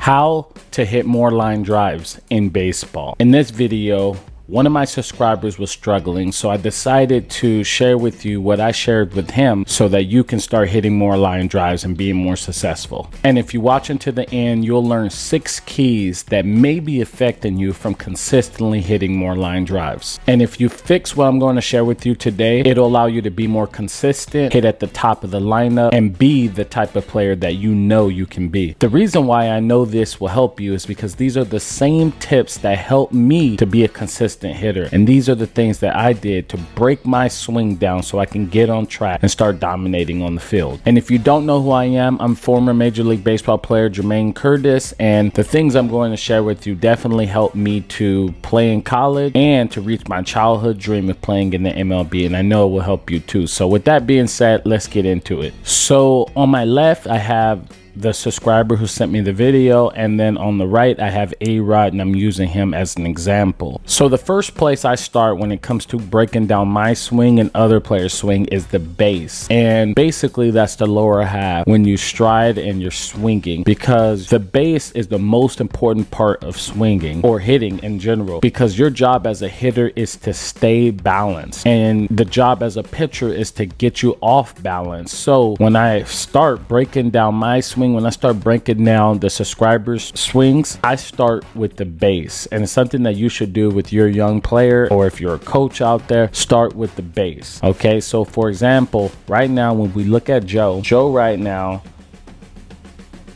How to hit more line drives in baseball. In this video, one of my subscribers was struggling, so I decided to share with you what I shared with him so that you can start hitting more line drives and being more successful. And if you watch until the end, you'll learn 6 keys that may be affecting you from consistently hitting more line drives. And if you fix what I'm going to share with you today, it'll allow you to be more consistent, hit at the top of the lineup, and be the type of player that you know you can be. The reason why I know this will help you is because these are the same tips that help me to be a consistent hitter, and these are the things that I did to break my swing down so I can get on track and start dominating on the field. And if you don't know who I am, I'm former Major League Baseball player Jermaine Curtis, and the things I'm going to share with you definitely helped me to play in college and to reach my childhood dream of playing in the MLB, and I know it will help you too. So with that being said, let's get into it. So on my left, I have the subscriber who sent me the video, and then on the right I have A-Rod, and I'm using him as an example. So the first place I start when it comes to breaking down my swing and other players' swing is the base, and basically that's the lower half when you stride and you're swinging, because the base is the most important part of swinging or hitting in general, because your job as a hitter is to stay balanced and the job as a pitcher is to get you off balance. So when I start breaking down my swing, when I start breaking down the subscribers' swings, I start with the base, and it's something that you should do with your young player, or if you're a coach out there, start with the base. Okay, so for example, right now when we look at Joe right now,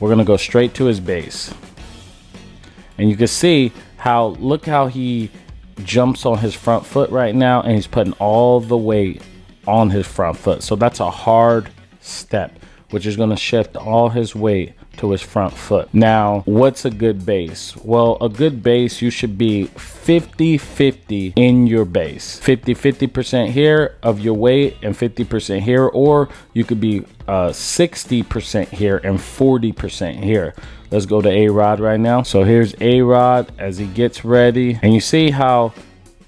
we're gonna go straight to his base, and you can see how, look how he jumps on his front foot right now, and he's putting all the weight on his front foot. So that's a hard step, which is going to shift all his weight to his front foot. Now, what's a good base? Well, a good base, you should be 50-50 in your base. 50% here of your weight and 50% here, or you could be 60% here and 40% here. Let's go to A-Rod right now. So here's A-Rod as he gets ready, and you see how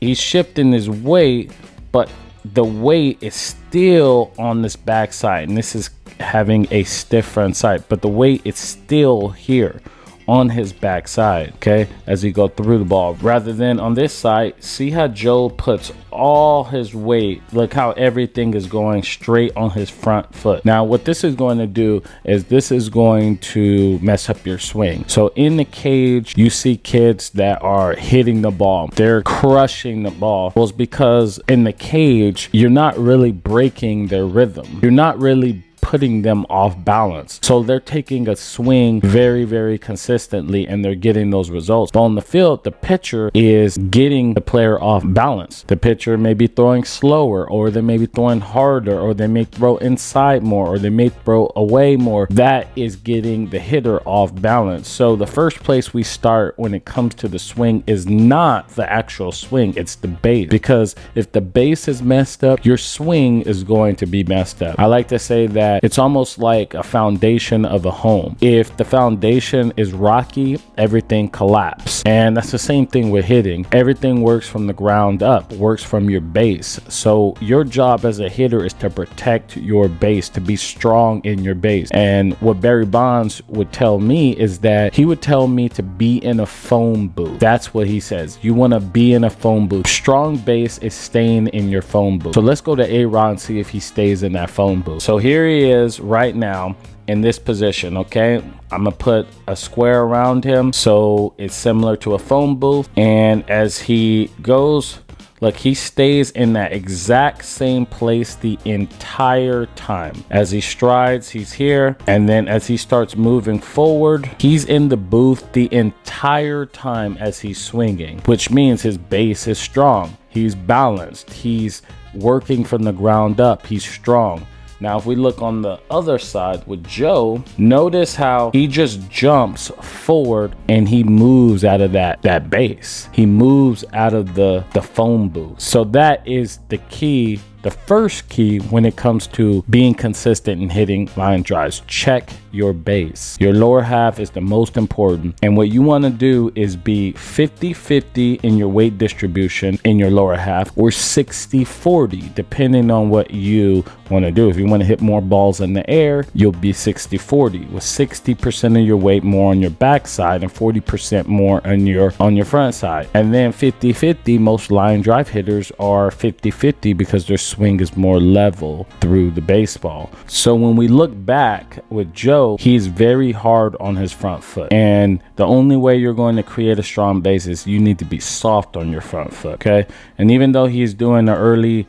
he's shifting his weight, but the weight is still on this backside, and this is having a stiff front side, but the weight is still here on his backside, okay, as he go through the ball, rather than on this side. See how Joe puts all his weight, look how everything is going straight on his front foot. Now what this is going to do is this is going to mess up your swing. So in the cage, you see kids that are hitting the ball, they're crushing the ball. Well, it's because in the cage, you're not really breaking their rhythm, you're not really putting them off balance, so they're taking a swing very consistently and they're getting those results. But on the field, the pitcher is getting the player off balance. The pitcher may be throwing slower, or they may be throwing harder, or they may throw inside more, or they may throw away more. That is getting the hitter off balance. So the first place we start when it comes to the swing is not the actual swing, it's the base, because if the base is messed up, your swing is going to be messed up. I like to say that it's almost like a foundation of a home. If the foundation is rocky, everything collapses. And that's the same thing with hitting. Everything works from the ground up, works from your base. So your job as a hitter is to protect your base, to be strong in your base. And what Barry Bonds would tell me is that he would tell me to be in a phone booth. That's what he says. You want to be in a phone booth. Strong base is staying in your phone booth. So let's go to A-Rod and see if he stays in that phone booth. So here he is right now in this position. Okay, I'm gonna put a square around him so it's similar to a phone booth, and as he goes, look, he stays in that exact same place the entire time. As he strides, he's here, and then as he starts moving forward, he's in the booth the entire time as he's swinging, which means his base is strong, he's balanced, he's working from the ground up, he's strong. Now, if we look on the other side with Joe, notice how he just jumps forward and he moves out of that base. He moves out of the phone booth. So that is the key the first key when it comes to being consistent in hitting line drives, check your base. Your lower half is the most important. And what you want to do is be 50-50 in your weight distribution in your lower half, or 60-40, depending on what you want to do. If you want to hit more balls in the air, you'll be 60-40, with 60% of your weight more on your backside and 40% more on your front side. And then 50-50, most line drive hitters are 50-50 because their swing is more level through the baseball. So when we look back with Joe, he's very hard on his front foot, and the only way you're going to create a strong base is you need to be soft on your front foot. Okay, and even though he's doing the early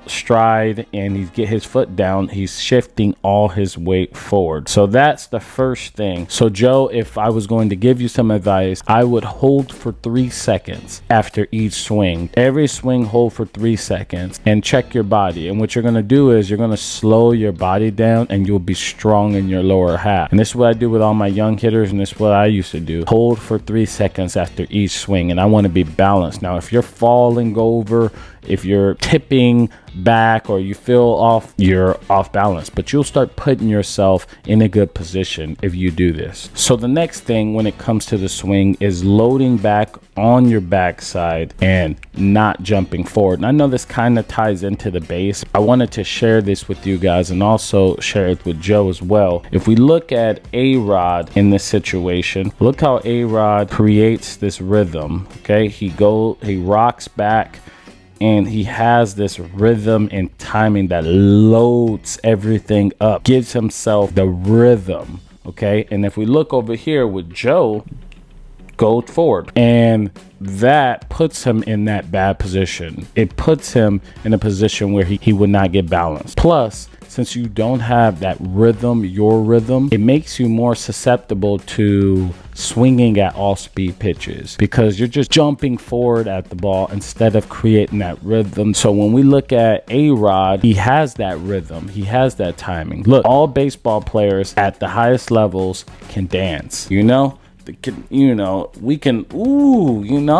stride and he's get his foot down, he's shifting all his weight forward. So that's the first thing. So Joe, if I was going to give you some advice, I would hold for 3 seconds after each swing. Every swing, hold for 3 seconds and check your body. And what you're going to do is you're going to slow your body down and you'll be strong in your lower half. And this is what I do with all my young hitters, and this is what I used to do. Hold for 3 seconds after each swing, and I want to be balanced. Now, if you're falling over, if you're tipping back, or you feel off, you're off balance, but you'll start putting yourself in a good position if you do this. So the next thing when it comes to the swing is loading back on your backside and not jumping forward. And I know this kind of ties into the base. I wanted to share this with you guys and also share it with Joe as well. If we look at A-Rod in this situation, look how A-Rod creates this rhythm. Okay, he rocks back, and he has this rhythm and timing that loads everything up, gives himself the rhythm. Okay, and if we look over here with Joe, go forward, and that puts him in that bad position. It puts him in a position where he would not get balanced. Plus, since you don't have that rhythm, your rhythm, it makes you more susceptible to swinging at all speed pitches because you're just jumping forward at the ball instead of creating that rhythm. So when we look at A-Rod, he has that rhythm, he has that timing. Look, all baseball players at the highest levels can dance, I'm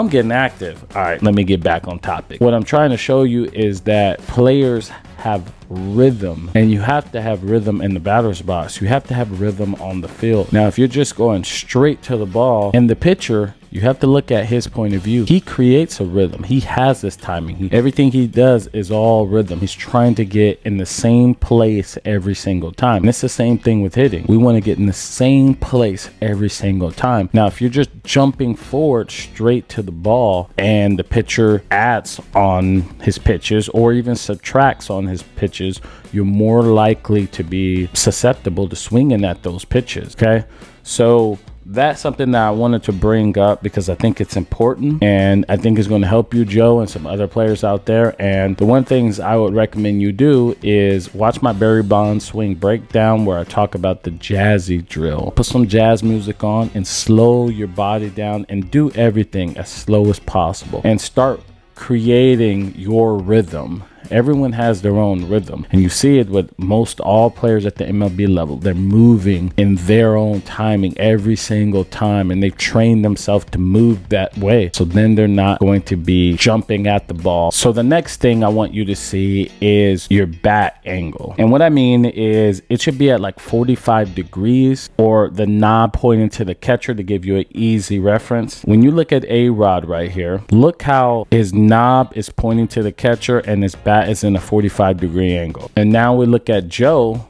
getting active. All right, let me get back on topic. What I'm trying to show you is that players have rhythm, and you have to have rhythm in the batter's box. You have to have rhythm on the field. Now, if you're just going straight to the ball, and the pitcher, you have to look at his point of view. He creates a rhythm. He has this timing. Everything he does is all rhythm. He's trying to get in the same place every single time. And it's the same thing with hitting. We want to get in the same place every single time. Now, if you're just jumping forward straight to the ball and the pitcher adds on his pitches or even subtracts on his pitches, you're more likely to be susceptible to swinging at those pitches. Okay, so that's something that I wanted to bring up because I think it's important, and I think it's going to help you, Joe, and some other players out there. And the one things I would recommend you do is watch my Barry Bonds swing breakdown where I talk about the jazzy drill. Put some jazz music on and slow your body down and do everything as slow as possible and start creating your rhythm. Everyone has their own rhythm, and you see it with most all players at the MLB level. They're moving in their own timing every single time, and they've trained themselves to move that way, so then they're not going to be jumping at the ball. So the next thing I want you to see is your bat angle, and what I mean is it should be at like 45 degrees or the knob pointing to the catcher to give you an easy reference. When you look at A-Rod right here, look how his knob is pointing to the catcher and his bat is in a 45-degree angle. And now we look at Joe,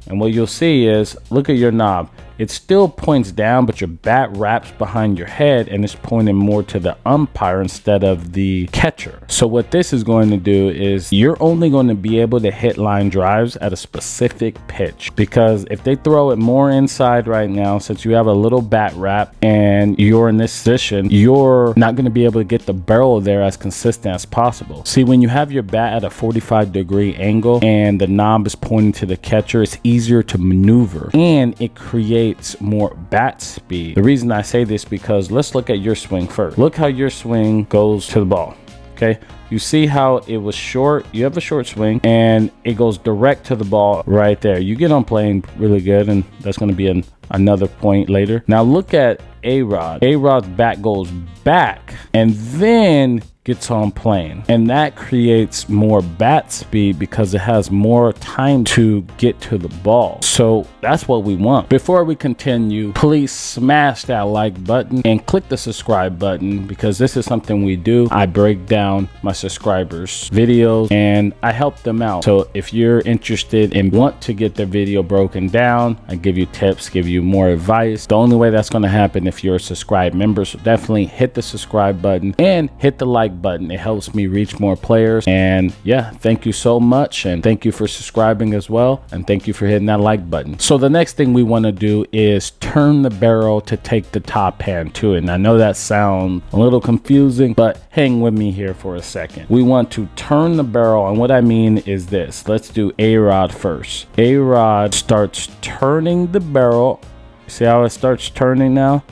and what you'll see is, look at your knob. It still points down, but your bat wraps behind your head and it's pointing more to the umpire instead of the catcher. So what this is going to do is you're only going to be able to hit line drives at a specific pitch, because if they throw it more inside right now, since you have a little bat wrap and you're in this position, you're not going to be able to get the barrel there as consistent as possible. See, when you have your bat at a 45-degree angle and the knob is pointing to the catcher, it's easier to maneuver and it creates more bat speed. The reason I say this because let's look at your swing first. Look how your swing goes to the ball. Okay, you see how it was short. You have a short swing and it goes direct to the ball right there. You get on playing really good, and that's going to be another point later. Now look at A-Rod. A-Rod's bat goes back and then gets on plane, and that creates more bat speed because it has more time to get to the ball. So that's what we want. Before we continue, please smash that like button and click the subscribe button, because this is something we do. I break down my subscribers' videos and I help them out. So if you're interested and want to get the video broken down, I give you tips, give you more advice. The only way that's going to happen if you're a subscribed member. So definitely hit the subscribe button and hit the like button. It helps me reach more players. And yeah, thank you so much, and thank you for subscribing as well, and thank you for hitting that like button. So the next thing we want to do is turn the barrel to take the top hand to it. And I know that sounds a little confusing, but hang with me here for a second. We want to turn the barrel, and what I mean is this. Let's do A-Rod first. A-Rod starts turning the barrel. See how it starts turning now?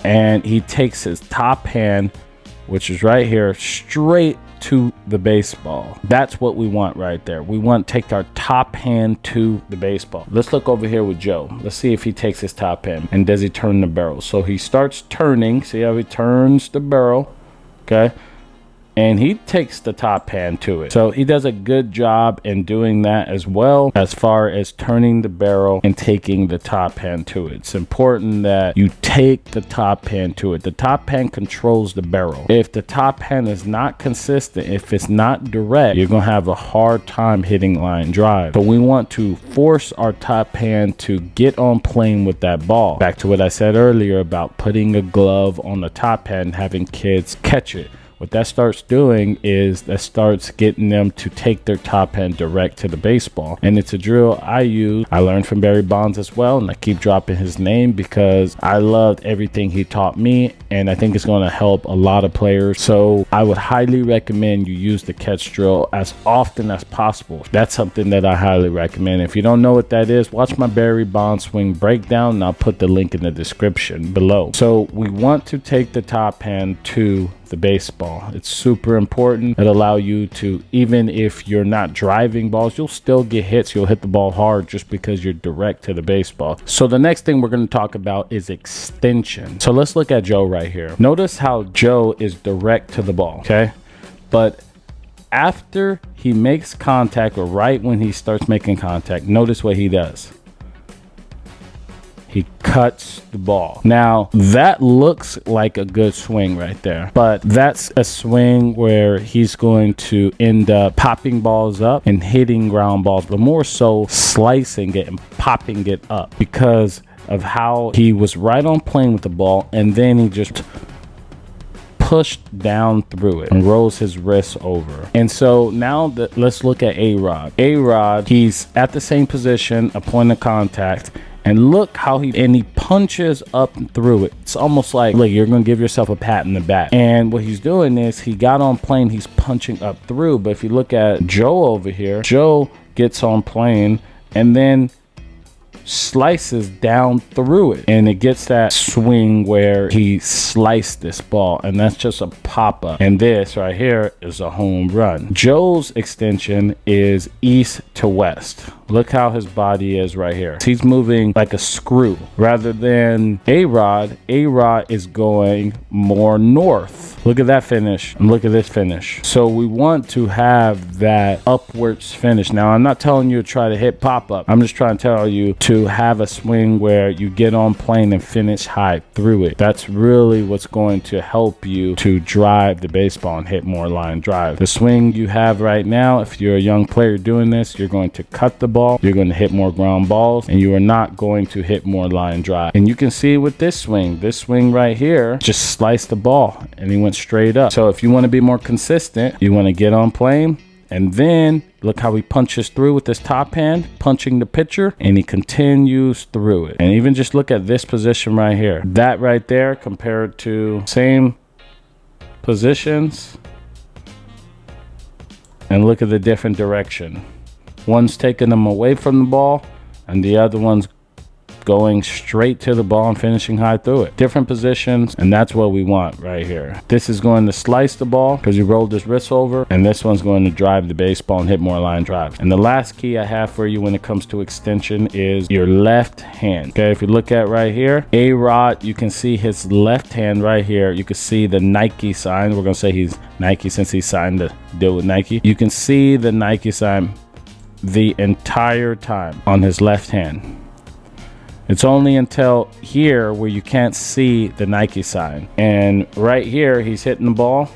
And he takes his top hand, which is right here, straight to the baseball. That's what we want right there. We want to take our top hand to the baseball. Let's look over here with Joe. Let's see if he takes his top hand and does he turn the barrel. So he starts turning. See how he turns the barrel? Okay. And he takes the top hand to it. So he does a good job in doing that as well, as far as turning the barrel and taking the top hand to it. It's important that you take the top hand to it. The top hand controls the barrel. If the top hand is not consistent, if it's not direct, you're going to have a hard time hitting line drive. But we want to force our top hand to get on plane with that ball. Back to what I said earlier about putting a glove on the top hand and having kids catch it. What that starts doing is that starts getting them to take their top hand direct to the baseball. And it's a drill I use. I learned from Barry Bonds as well, and I keep dropping his name because I loved everything he taught me, and I think it's going to help a lot of players. So I would highly recommend you use the catch drill as often as possible. That's something that I highly recommend. If you don't know what that is, watch my Barry Bonds swing breakdown, and I'll put the link in the description below. So we want to take the top hand to the baseball. It's super important. It'll allow you to, even if you're not driving balls, you'll still get hits. You'll hit the ball hard just because you're direct to the baseball. So the next thing we're going to talk about is extension. So let's look at Joe right here. Notice how Joe is direct to the ball, okay? But after he makes contact, or right when he starts making contact, notice what he does. He cuts the ball. Now, that looks like a good swing right there, but that's a swing where he's going to end up popping balls up and hitting ground balls, but more so slicing it and popping it up because of how he was right on plane with the ball, and then he just pushed down through it and rolls his wrist over. And so now let's look at A-Rod. A-Rod, he's at the same position, a point of contact, and look how he punches up and through it. It's almost like, look, you're going to give yourself a pat in the back. And what he's doing is he got on plane, he's punching up through. But if you look at Joe over here, Joe gets on plane and then slices down through it, and it gets that swing where he sliced this ball, and that's just a pop-up, and this right here is a home run. Joe's extension is east to west. Look how his body is right here. He's moving like a screw rather than A-Rod. A-Rod is going more north. Look at that finish and look at this finish. So we want to have that upwards finish. Now, I'm not telling you to try to hit pop-up. I'm just trying to tell you to have a swing where you get on plane and finish high through it. That's really what's going to help you to drive the baseball and hit more line drive. The swing you have right now, if you're a young player doing this, you're going to cut the ball, you're going to hit more ground balls, and you are not going to hit more line drive. And you can see with this swing right here, just sliced the ball and he went straight up. So if you want to be more consistent, you want to get on plane, and then look how he punches through with his top hand, punching the pitcher, and he continues through it. And even just look at this position right here. That right there compared to same positions, and look at the different direction. One's taking them away from the ball and the other one's going straight to the ball and finishing high through it. Different positions, and that's what we want right here. This is going to slice the ball because he rolled his wrist over, and this one's going to drive the baseball and hit more line drives. And the last key I have for you when it comes to extension is your left hand. Okay, if you look at right here, A-Rod, you can see his left hand right here. You can see the Nike sign. We're gonna say he's Nike since he signed the deal with Nike. You can see the Nike sign the entire time on his left hand. It's only until here where you can't see the Nike sign. And right here, he's hitting the ball.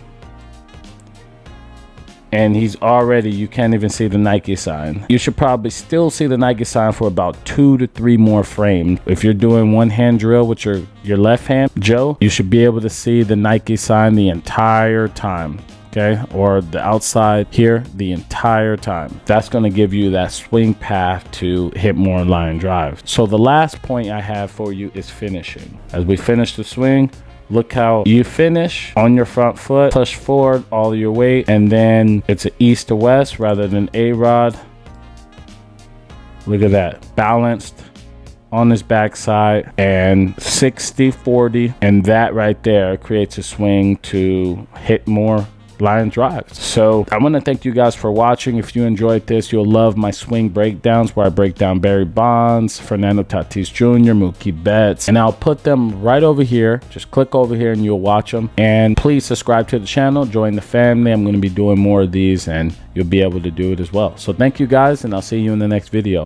And he's already, you can't even see the Nike sign. You should probably still see the Nike sign for about 2 to 3 more frames. If you're doing one hand drill with your left hand, Joe, you should be able to see the Nike sign the entire time. Okay, or the outside here the entire time. That's going to give you that swing path to hit more line drives. So the last point I have for you is finishing. As we finish the swing, look how you finish on your front foot, push forward all your weight, and then it's an east to west rather than A-Rod. Look at that, balanced on his backside and 60-40, and that right there creates a swing to hit more line drives. So I want to thank you guys for watching. If you enjoyed this, you'll love my swing breakdowns where I break down Barry Bonds, Fernando Tatis Jr., Mookie Betts, and I'll put them right over here. Just click over here and you'll watch them. And please subscribe to the channel, join the family. I'm going to be doing more of these and you'll be able to do it as well. So thank you guys, and I'll see you in the next video.